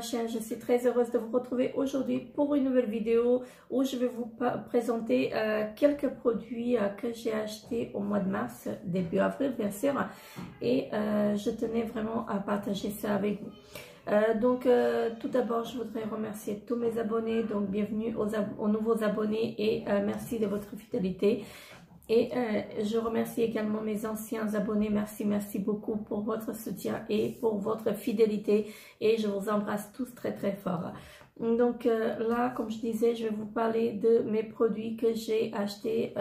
chaîne. Je suis très heureuse de vous retrouver aujourd'hui pour une nouvelle vidéo où je vais vous présenter quelques produits que j'ai achetés au mois de mars, début avril bien sûr, et je tenais vraiment à partager ça avec vous. Tout d'abord, je voudrais remercier tous mes abonnés, donc bienvenue aux nouveaux abonnés et merci de votre fidélité. Et je remercie également mes anciens abonnés. Merci beaucoup pour votre soutien et pour votre fidélité. Et je vous embrasse tous très fort. Donc là, comme je disais, je vais vous parler de mes produits que j'ai achetés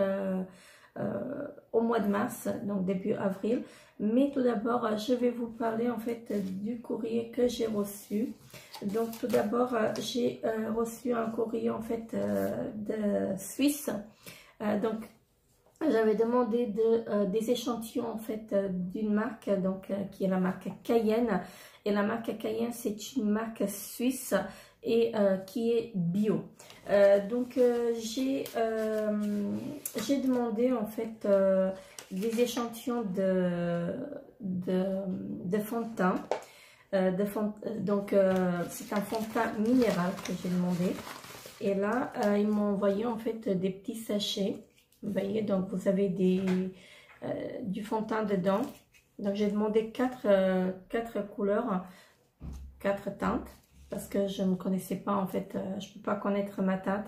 au mois de mars, donc début avril. Mais tout d'abord, je vais vous parler en fait du courrier que j'ai reçu. Donc tout d'abord, j'ai reçu un courrier en fait de Suisse. J'avais demandé des échantillons en fait d'une marque qui est la marque Cayenne, et la marque Cayenne c'est une marque suisse et qui est bio. J'ai demandé en fait des échantillons de fond de teint. C'est un fond de teint minéral que j'ai demandé, et là ils m'ont envoyé en fait des petits sachets. Vous voyez, donc vous avez du fond de teint dedans. Donc j'ai demandé quatre couleurs, 4 teintes, parce que je ne connaissais pas en fait, je ne peux pas connaître ma teinte.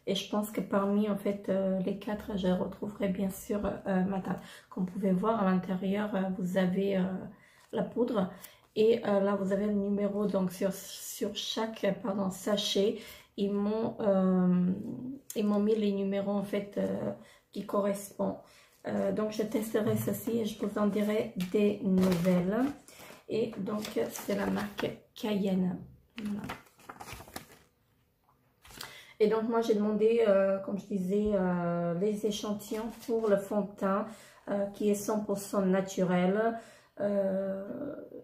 Et je pense que parmi en fait les 4, je retrouverai bien sûr ma teinte. Comme vous pouvez voir à l'intérieur, vous avez la poudre. Et là vous avez le numéro, donc sur chaque sachet, ils m'ont mis les numéros en fait qui correspond. Donc je testerai ceci et je vous en dirai des nouvelles. Et donc c'est la marque Cayenne. Voilà. Et donc moi j'ai demandé, comme je disais, les échantillons pour le fond de teint qui est 100% naturel.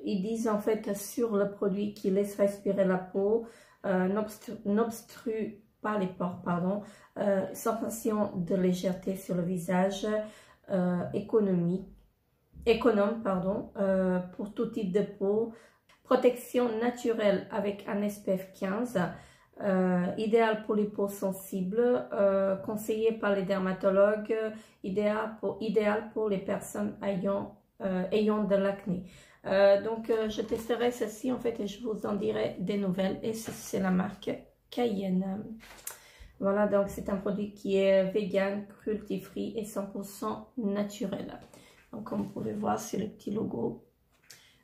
Ils disent en fait sur le produit qu'il laisse respirer la peau, n'obstrue pas les pores, sensation de légèreté sur le visage, économe pour tout type de peau, protection naturelle avec un SPF 15, idéal pour les peaux sensibles, conseillé par les dermatologues, idéal pour les personnes ayant de l'acné. Je testerai ceci en fait et je vous en dirai des nouvelles. Et c'est la marque Cayenne. Voilà, donc c'est un produit qui est vegan, cruelty free et 100% naturel. Donc comme vous pouvez voir sur le petit logo,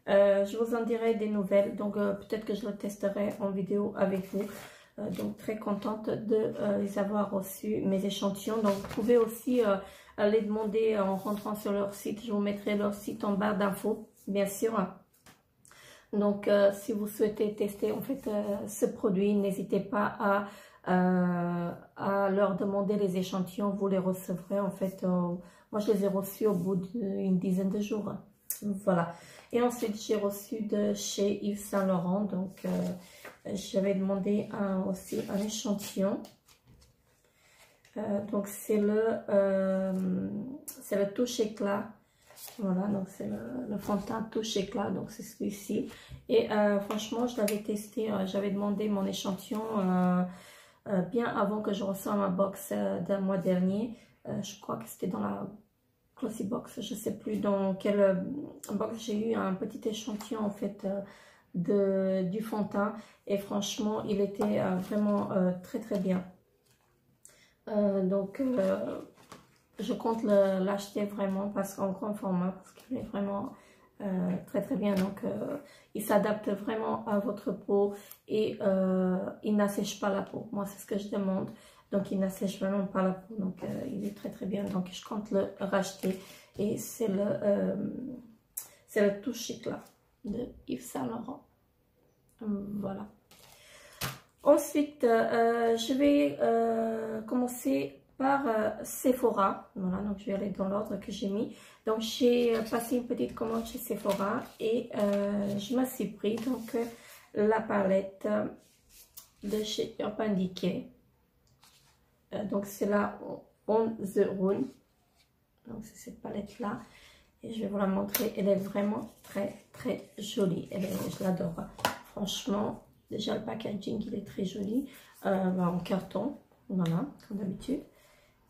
je vous en dirai des nouvelles. Donc peut-être que je le testerai en vidéo avec vous. Donc très contente de les avoir reçus, mes échantillons. Donc vous pouvez aussi les demander en rentrant sur leur site. Je vous mettrai leur site en barre d'infos, bien sûr. Donc si vous souhaitez tester en fait ce produit, n'hésitez pas à leur demander les échantillons. Vous les recevrez en fait. Moi je les ai reçus au bout d'une dizaine de jours. Voilà. Et ensuite j'ai reçu de chez Yves Saint Laurent. Donc j'avais demandé aussi un échantillon. Donc c'est le touche éclat. Voilà, donc c'est le fond de teint touche éclat, donc c'est celui-ci. Et franchement je l'avais testé, j'avais demandé mon échantillon bien avant que je reçoive ma box d'un mois dernier. Je crois que c'était dans la Glossy Box, je sais plus dans quelle box j'ai eu un petit échantillon en fait du fond de teint, et franchement il était vraiment très bien. Je compte l'acheter vraiment parce qu'en grand format, parce qu'il est vraiment très bien. Donc il s'adapte vraiment à votre peau et il n'assèche pas la peau. Moi c'est ce que je demande. Donc il n'assèche vraiment pas la peau. Donc il est très bien. Donc je compte le racheter. Et c'est le touche éclat de Yves Saint Laurent. Voilà. Ensuite je vais commencer par Sephora. Voilà, donc je vais aller dans l'ordre que j'ai mis. Donc j'ai passé une petite commande chez Sephora et je me suis pris donc la palette de chez Urban Decay. Donc c'est la On the Rune. Donc c'est cette palette là et je vais vous la montrer. Elle est vraiment très jolie. Je l'adore. Franchement, Déjà le packaging il est très joli, en carton, voilà, comme d'habitude.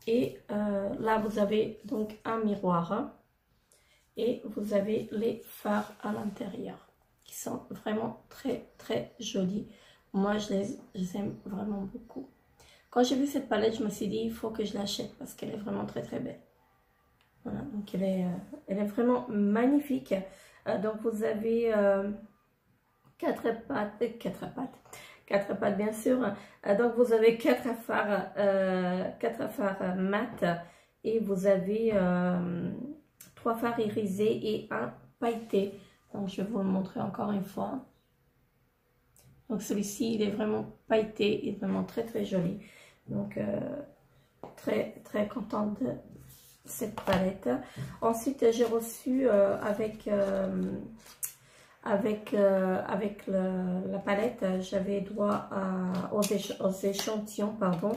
Et là vous avez donc un miroir et vous avez les fards à l'intérieur qui sont vraiment très jolis. Moi je les aime vraiment beaucoup. Quand j'ai vu cette palette, je me suis dit il faut que je l'achète parce qu'elle est vraiment très belle. Voilà, donc elle est vraiment magnifique. Donc vous avez quatre pattes bien sûr. Donc vous avez quatre fards mat et vous avez 3 fards irisés et un pailleté. Donc je vais vous le montrer encore une fois. Donc celui-ci il est vraiment pailleté, il est vraiment très joli. Donc très contente de cette palette. Ensuite j'ai reçu avec la palette, j'avais droit aux échantillons, pardon.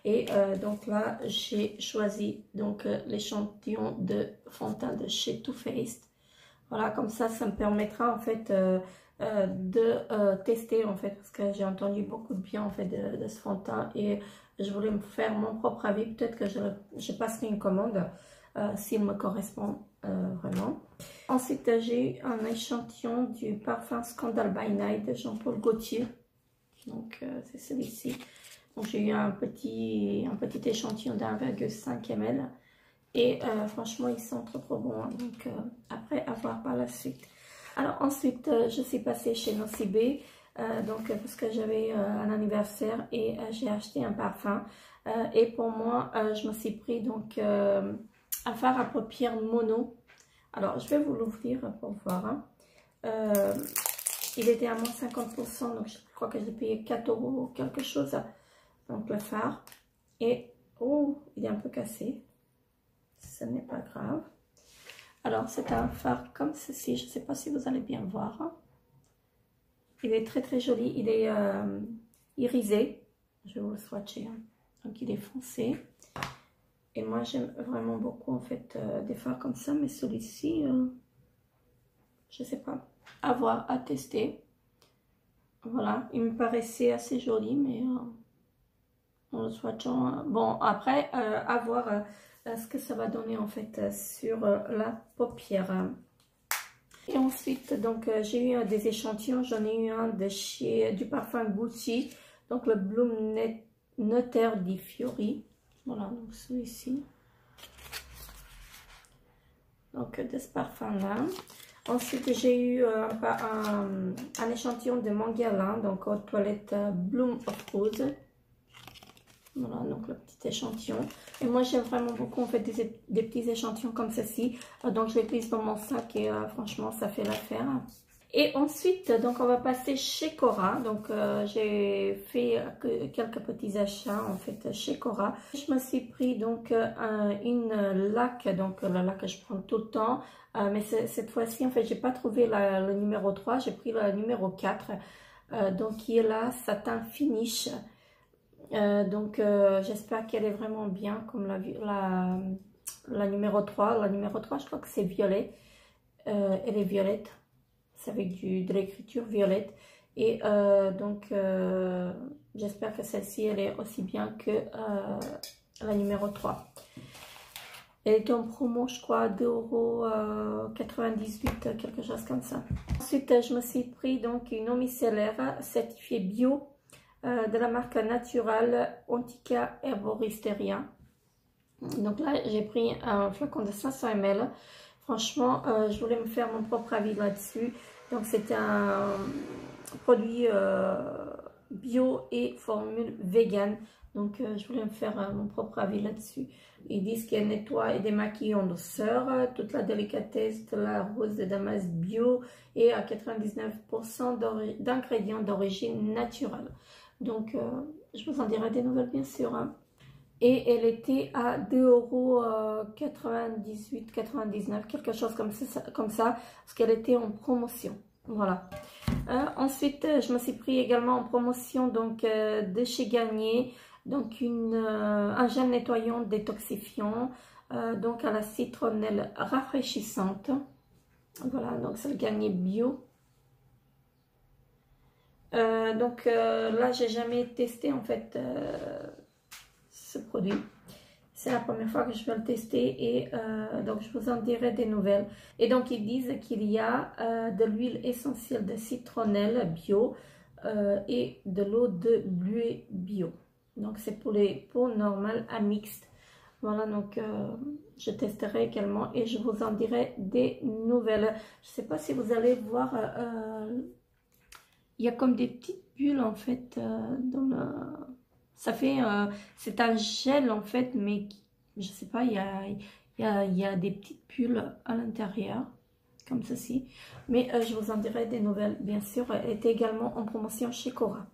Et donc là, j'ai choisi donc l'échantillon de fond de teint de chez Too Faced. Voilà, comme ça me permettra en fait de tester en fait, parce que j'ai entendu beaucoup de bien en fait de ce fond de teint et je voulais me faire mon propre avis. Peut-être que je passerai une commande s'il me correspond vraiment. Ensuite, j'ai eu un échantillon du parfum Scandal by Night de Jean-Paul Gaultier. Donc, c'est celui-ci. Donc, j'ai eu un petit échantillon d'1,5 ml. Et franchement, ils sont trop bons. Hein. Donc, après, à voir par la suite. Alors, ensuite, je suis passée chez Nocibé. Donc, parce que j'avais un anniversaire et j'ai acheté un parfum. Et pour moi, je me suis pris donc un fard à paupières mono. Alors, je vais vous l'ouvrir pour voir. Hein. Il était à moins 50%, donc je crois que j'ai payé 4 € ou quelque chose. Donc, le fard. Et, oh, il est un peu cassé. Ce n'est pas grave. Alors, c'est un fard comme ceci. Je ne sais pas si vous allez bien voir. Hein. Il est très joli. Il est irisé. Je vais vous le swatcher. Hein. Donc, il est foncé. Et moi, j'aime vraiment beaucoup, en fait, des fards comme ça. Mais celui-ci, je sais pas. À voir, à tester. Voilà. Il me paraissait assez joli, mais en le swatchant... bon, après, à voir ce que ça va donner, en fait, sur la paupière. Et ensuite, donc, j'ai eu des échantillons. J'en ai eu un de chez du parfum Gucci. Donc, le Bloom Notaire di Fiori. Voilà, donc celui-ci. Donc, de ce parfum-là. Ensuite, j'ai eu un échantillon de Manguerlin, donc aux toilettes Bloom of Rose. Voilà, donc le petit échantillon. Et moi, j'aime vraiment beaucoup, en fait, des petits échantillons comme ceci. Donc, je les glisse dans mon sac et franchement, ça fait l'affaire. Et ensuite, donc on va passer chez Cora. Donc j'ai fait quelques petits achats en fait chez Cora. Je me suis pris donc une laque, donc la laque que je prends tout le temps. Mais cette fois-ci en fait j'ai pas trouvé le numéro 3, j'ai pris le numéro 4. Donc qui est là, satin finish. Donc j'espère qu'elle est vraiment bien comme la numéro 3. La numéro 3 je crois que c'est violet. Elle est violette. Avec de l'écriture violette et donc j'espère que celle-ci elle est aussi bien que la numéro 3. Elle était en promo je crois 2,98 €, quelque chose comme ça. Ensuite je me suis pris donc une eau micellaire certifiée bio de la marque Natural Antica Herboristeria. Donc là j'ai pris un flacon de 500 ml. Franchement, je voulais me faire mon propre avis là-dessus. Donc, c'est un produit bio et formule vegan. Donc, je voulais me faire mon propre avis là-dessus. Ils disent qu'elle nettoie et démaquille en douceur, toute la délicatesse de la rose de Damas bio et à 99% d'ingrédients d'origine naturelle. Donc, je vous en dirai des nouvelles, bien sûr. Hein. Et elle était à 2,98 €, 99, quelque chose comme ça parce qu'elle était en promotion. Voilà. Ensuite, je me suis pris également en promotion donc de chez Garnier, donc un gel nettoyant détoxifiant, donc à la citronnelle rafraîchissante. Voilà, donc c'est le Garnier bio. Là, j'ai jamais testé en fait ce produit. C'est la première fois que je vais le tester et donc je vous en dirai des nouvelles. Et donc ils disent qu'il y a de l'huile essentielle de citronnelle bio et de l'eau de bleuet bio. Donc c'est pour les peaux normales à mixte. Voilà, donc je testerai également et je vous en dirai des nouvelles. Je ne sais pas si vous allez voir, il y a comme des petites bulles en fait dans le... Ça fait, c'est un gel en fait, mais je sais pas, il y a des petites bulles à l'intérieur, comme ceci. Mais je vous en dirai des nouvelles, bien sûr. Elle était également en promotion chez Cora.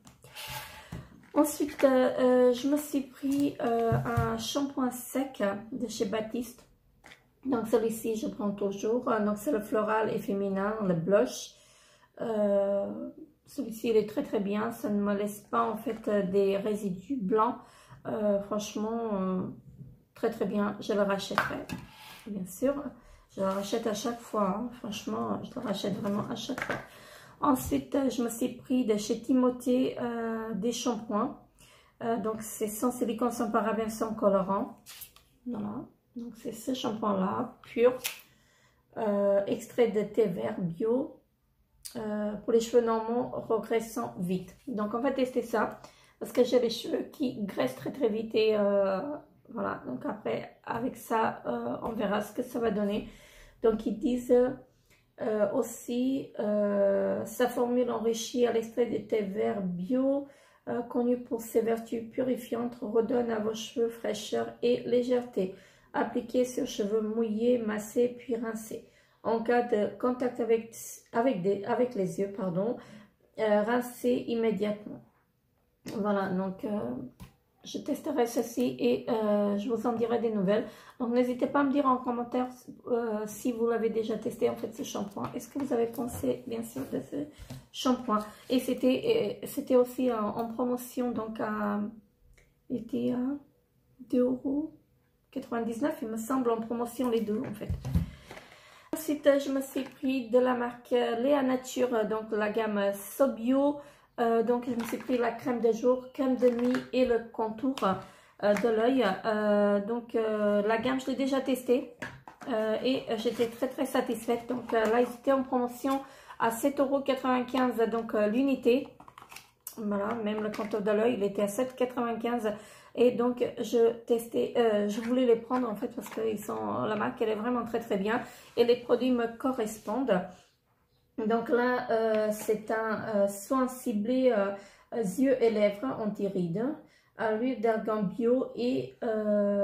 Ensuite, je me suis pris un shampoing sec de chez Baptiste. Donc celui-ci, je prends toujours. Donc c'est le floral et féminin, le blush. Celui-ci, il est très très bien. Ça ne me laisse pas en fait des résidus blancs. Franchement, très très bien. Je le rachèterai, bien sûr. Je le rachète à chaque fois. Hein. Franchement, je le rachète vraiment à chaque fois. Ensuite, je me suis pris de chez Timothée des shampoings. Donc, c'est sans silicone, sans parabènes, sans colorant. Voilà. Donc, c'est ce shampoing-là, pur. Extrait de thé vert bio. Pour les cheveux normaux regraissant vite. Donc, on va tester ça. Parce que j'ai les cheveux qui graissent très très vite. Et voilà. Donc, après, avec ça, on verra ce que ça va donner. Donc, ils disent... aussi, sa formule enrichie à l'extrait de thé vert bio, connu pour ses vertus purifiantes, redonne à vos cheveux fraîcheur et légèreté. Appliquez sur cheveux mouillés, massés puis rincés. En cas de contact avec les yeux, rincez immédiatement. Voilà, donc je testerai ceci et je vous en dirai des nouvelles. Donc n'hésitez pas à me dire en commentaire si vous l'avez déjà testé en fait ce shampoing. Est-ce que vous avez pensé bien sûr de ce shampoing? Et c'était aussi en promotion, donc il était à 2,99 € il me semble, en promotion les deux en fait. Ensuite je me suis pris de la marque Léa Nature, donc la gamme Sobio. Donc je me suis pris la crème de jour, crème de nuit et le contour de l'œil. La gamme je l'ai déjà testée et j'étais très très satisfaite. Donc là ils étaient en promotion à 7,95 € donc l'unité. Voilà, même le contour de l'œil il était à 7,95 € et donc je voulais les prendre en fait parce que la marque elle est vraiment très très bien et les produits me correspondent. Donc là, c'est un soin ciblé yeux et lèvres anti-rides à l'huile d'argan bio et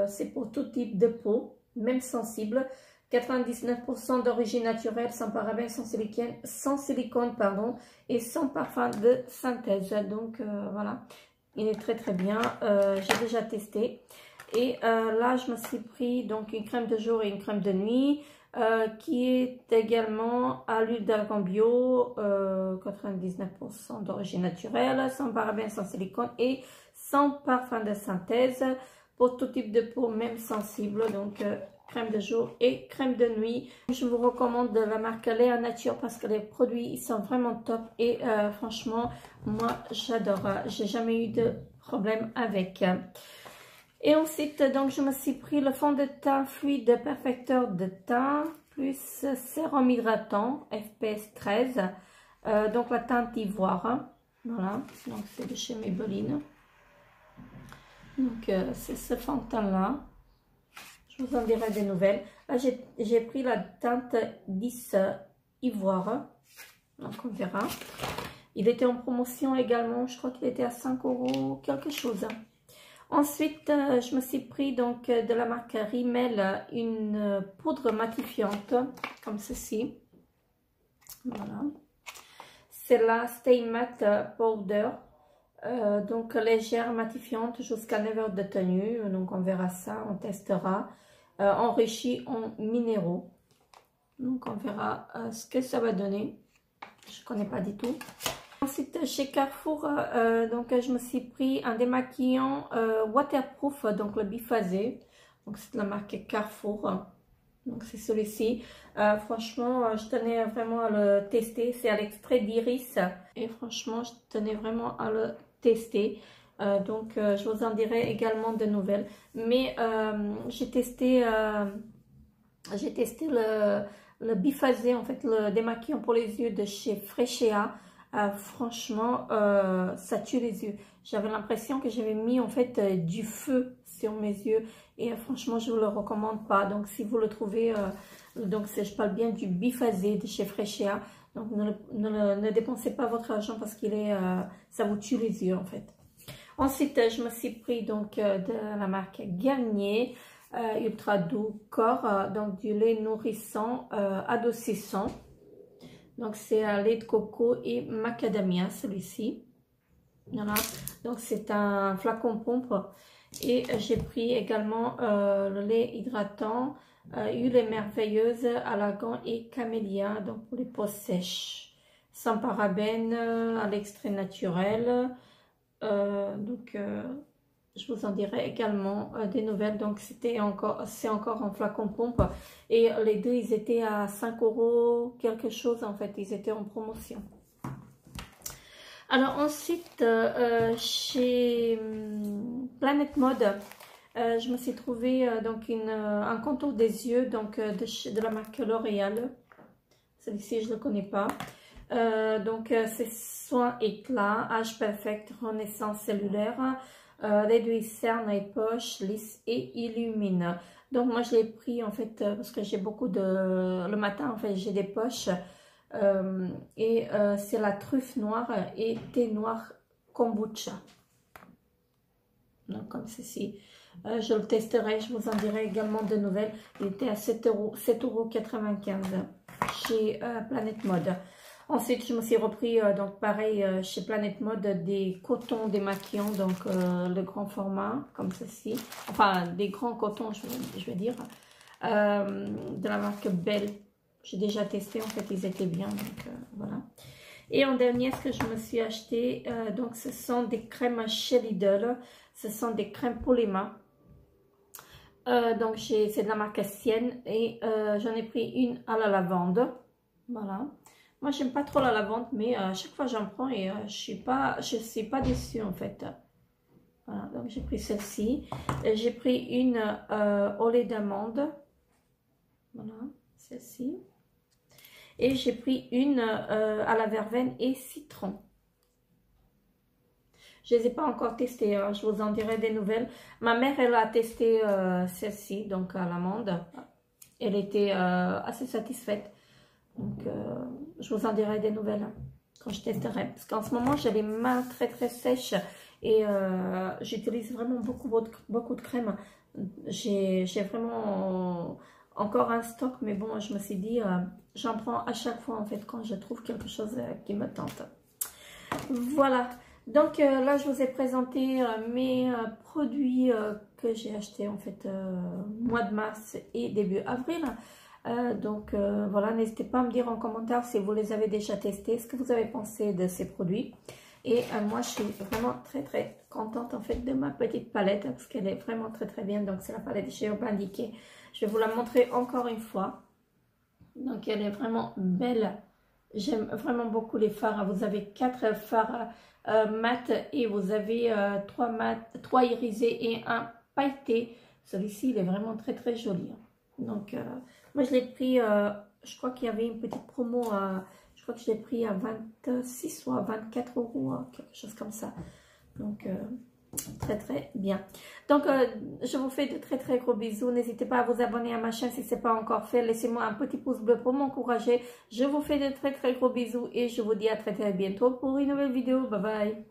c'est pour tout type de peau, même sensible. 99% d'origine naturelle, sans parabènes, sans silicone et sans parfum de synthèse. Donc voilà, il est très très bien. J'ai déjà testé. Et là, je me suis pris donc une crème de jour et une crème de nuit. Qui est également à l'huile d'argan bio, 99% d'origine naturelle, sans parabènes, sans silicone et sans parfum de synthèse, pour tout type de peau, même sensible, donc crème de jour et crème de nuit. Je vous recommande de la marque Léa Nature parce que les produits ils sont vraiment top et franchement, moi j'adore, j'ai jamais eu de problème avec. Et ensuite, donc, je me suis pris le fond de teint fluide perfecteur de teint plus sérum hydratant FPS 13. Donc, la teinte ivoire. Voilà, donc c'est de chez Maybelline. Donc, c'est ce fond de teint-là. Je vous en dirai des nouvelles. Là, j'ai pris la teinte 10 ivoire. Donc, on verra. Il était en promotion également. Je crois qu'il était à 5 € quelque chose. Ensuite, je me suis pris donc de la marque Rimmel une poudre matifiante comme ceci. Voilà. C'est la Stay Matte Powder. Donc légère, matifiante jusqu'à 9 heures de tenue. Donc on verra ça, on testera. Enrichie en minéraux. Donc on verra ce que ça va donner. Je ne connais pas du tout. Ensuite, chez Carrefour, donc je me suis pris un démaquillant waterproof, donc le biphasé. Donc c'est de la marque Carrefour. Donc c'est celui-ci. Franchement, je tenais vraiment à le tester. C'est à l'extrait d'iris. Et franchement, je tenais vraiment à le tester. Donc je vous en dirai également de nouvelles. Mais j'ai testé le biphasé, en fait, le démaquillant pour les yeux de chez Freccia. Franchement, ça tue les yeux. J'avais l'impression que j'avais mis en fait du feu sur mes yeux et franchement, je vous le recommande pas. Donc, si vous le trouvez, donc je parle bien du biphasé de chez Freccia. Donc, ne dépensez pas votre argent parce qu'il est, ça vous tue les yeux en fait. Ensuite, je me suis pris donc de la marque Garnier Ultra Doux Corps, donc du lait nourrissant adoucissant. Donc c'est un lait de coco et macadamia celui-ci. Voilà, donc c'est un flacon pompe. Et j'ai pris également le lait hydratant, huile merveilleuse à l'argan et camélia, donc pour les peaux sèches. Sans parabènes, à l'extrait naturel. Je vous en dirai également des nouvelles. Donc c'est encore en flacon pompe et les deux ils étaient à 5 € quelque chose en fait, ils étaient en promotion. Alors ensuite chez Planet Mode, je me suis trouvé donc un contour des yeux donc de la marque L'Oréal. Celui-ci je ne le connais pas. Donc c'est soin éclat, âge perfect, renaissance cellulaire, réduit cerne et poche, lisse et illumine. Donc moi je l'ai pris en fait parce que j'ai beaucoup de... Le matin en fait j'ai des poches c'est la truffe noire et thé noir kombucha. Donc comme ceci. Je le testerai, je vous en dirai également de nouvelles. Il était à 7,95 € chez Planet Mode. Ensuite, je me suis repris, donc pareil, chez Planet Mode, des cotons démaquillants, donc le grand format, comme ceci. Enfin, des grands cotons, je vais dire, de la marque Belle. J'ai déjà testé, en fait, ils étaient bien, donc voilà. Et en dernier, ce que je me suis acheté, donc ce sont des crèmes chez Lidl. Ce sont des crèmes pour les mains. Donc, c'est de la marque Sienne et j'en ai pris une à la lavande. Voilà. Moi, j'aime pas trop la lavande, mais à chaque fois j'en prends et je suis pas déçue en fait. Voilà, donc j'ai pris celle-ci. J'ai pris une au lait d'amande. Voilà, celle-ci. Et j'ai pris une à la verveine et citron. Je ne les ai pas encore testées, hein. Je vous en dirai des nouvelles. Ma mère, elle a testé celle-ci, donc à l'amande. Elle était assez satisfaite. Donc, je vous en dirai des nouvelles hein, quand je testerai. Parce qu'en ce moment, j'ai les mains très très sèches et j'utilise vraiment beaucoup de crème. J'ai vraiment encore un stock, mais bon, je me suis dit, j'en prends à chaque fois en fait quand je trouve quelque chose qui me tente. Voilà. Donc là, je vous ai présenté mes produits que j'ai achetés en fait mois de mars et début avril. Voilà, n'hésitez pas à me dire en commentaire si vous les avez déjà testés, ce que vous avez pensé de ces produits. Et moi, je suis vraiment très très contente en fait de ma petite palette parce qu'elle est vraiment très très bien. Donc, c'est la palette chez Urban Decay. Je vais vous la montrer encore une fois. Donc, elle est vraiment belle. J'aime vraiment beaucoup les fards. Vous avez 4 fards mat et vous avez 3 irisés et un pailleté. Celui-ci, il est vraiment très très joli. Donc, moi je l'ai pris, je crois qu'il y avait une petite promo, je crois que je l'ai pris à 26 ou à 24 €, quelque chose comme ça. Donc, très très bien. Donc, je vous fais de très très gros bisous. N'hésitez pas à vous abonner à ma chaîne si ce n'est pas encore fait. Laissez-moi un petit pouce bleu pour m'encourager. Je vous fais de très très gros bisous et je vous dis à très très bientôt pour une nouvelle vidéo. Bye bye.